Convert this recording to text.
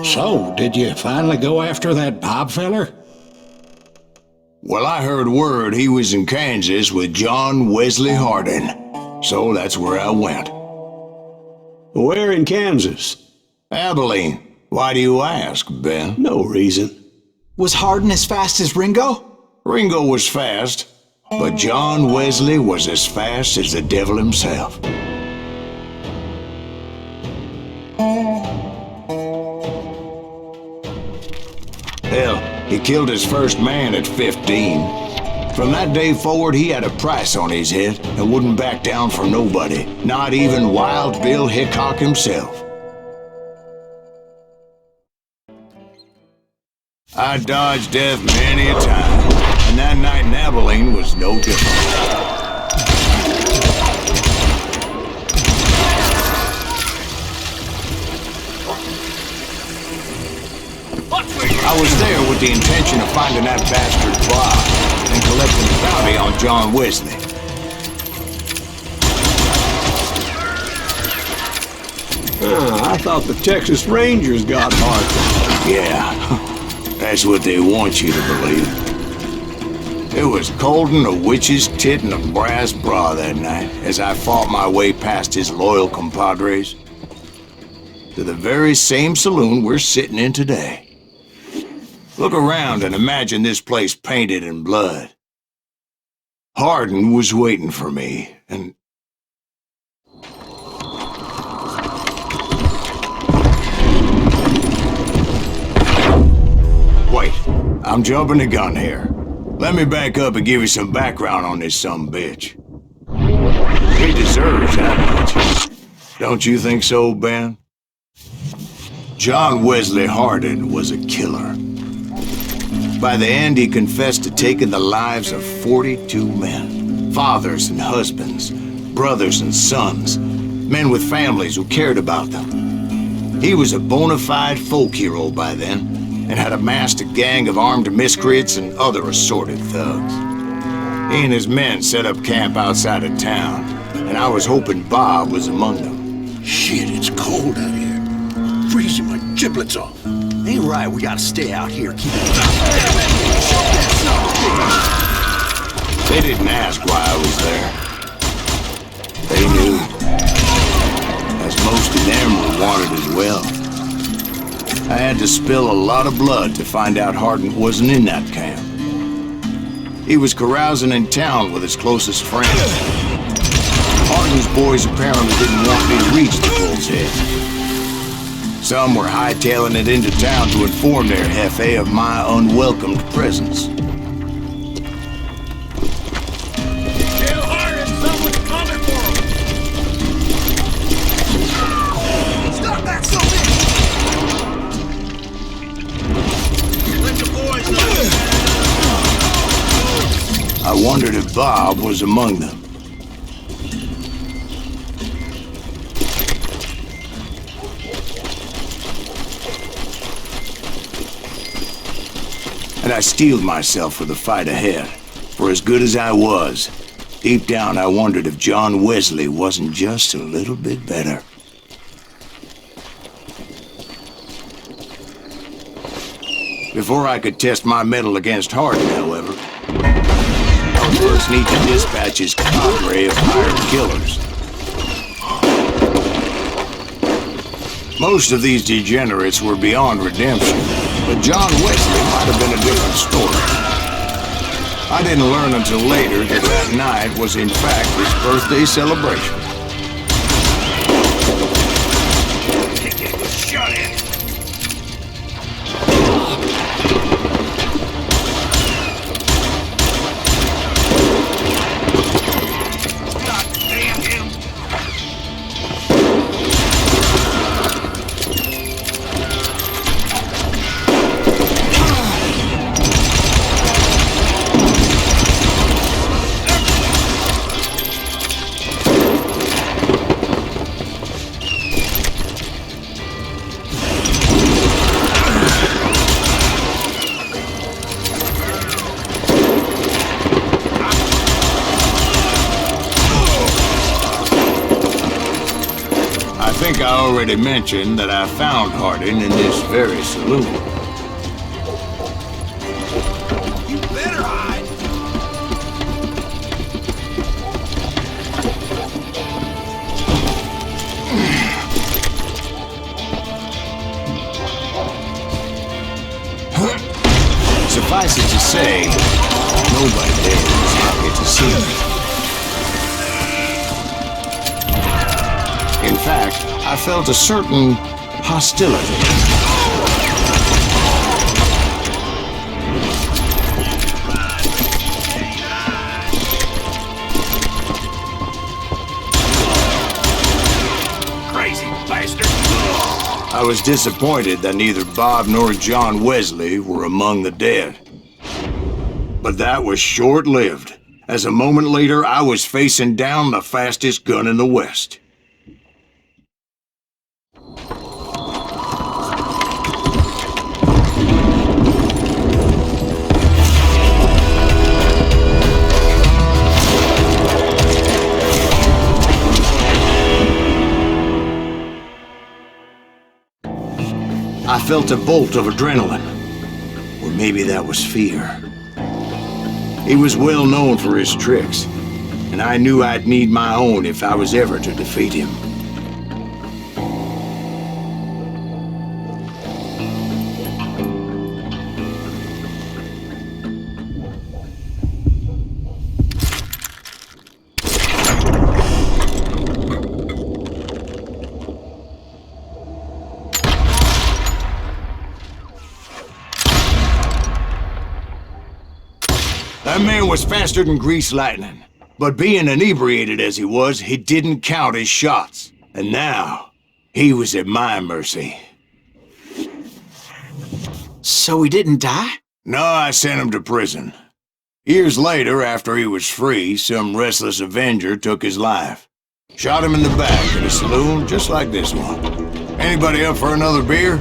So, did you finally go after that Bob feller? Well, I heard word he was in Kansas with John Wesley Hardin, so that's where I went. Where in Kansas? Abilene. Why do you ask, Ben? No reason. Was Hardin as fast as Ringo? Ringo was fast, but John Wesley was as fast as the devil himself. Hell, he killed his first man at 15. From that day forward, he had a price on his head and wouldn't back down for nobody, not even Wild Bill Hickok himself. I dodged death many a time, and that night in Abilene was no different. I was there with the intention of finding that bastard Bob and collecting the bounty on John Wesley. I thought the Texas Rangers got Hardin. Yeah, that's what they want you to believe. It was cold and a witch's tit and a brass bra that night as I fought my way past his loyal compadres to the very same saloon we're sitting in today. Look around and imagine this place painted in blood. Hardin was waiting for me, and... Wait, I'm jumping the gun here. Let me back up and give you some background on this sumbitch. He deserves that much. Don't you think so, Ben? John Wesley Hardin was a killer. By the end, he confessed to taking the lives of 42 men. Fathers and husbands, brothers and sons, men with families who cared about them. He was a bona fide folk hero by then, and had amassed a gang of armed miscreants and other assorted thugs. He and his men set up camp outside of town, and I was hoping Bob was among them. Shit, it's cold out here. Freezing my giblets off. Ain't right, we gotta stay out here, keep it. They didn't ask why I was there. They knew. As most of them were wanted as well. I had to spill a lot of blood to find out Hardin wasn't in that camp. He was carousing in town with his closest friends. Hardin's boys apparently didn't want me to reach the bull's head. Some were hightailing it into town to inform their jefe of my unwelcomed presence. Tell Hardin someone's coming for him! Stop that so big! Let the boys know! I wondered if Bob was among them. And I steeled myself for the fight ahead. For as good as I was, deep down I wondered if John Wesley wasn't just a little bit better. Before I could test my mettle against Hardin, however, I would first need to dispatch his cadre of hired killers. Most of these degenerates were beyond redemption, but John Wesley might have been a different story. I didn't learn until later that that night was in fact his birthday celebration. Shut it! God damn him! I already mentioned that I found Hardin in this very saloon. You better hide! Suffice it to say, nobody there was happy to see me. In fact, I felt a certain hostility. Crazy bastard. I was disappointed that neither Bob nor John Wesley were among the dead. But that was short-lived, as a moment later I was facing down the fastest gun in the West. I felt a bolt of adrenaline, or maybe that was fear. He was well known for his tricks, and I knew I'd need my own if I was ever to defeat him. That man was faster than greased lightning. But being inebriated as he was, he didn't count his shots. And now, he was at my mercy. So he didn't die? No, I sent him to prison. Years later, after he was free, some restless avenger took his life. Shot him in the back at a saloon just like this one. Anybody up for another beer?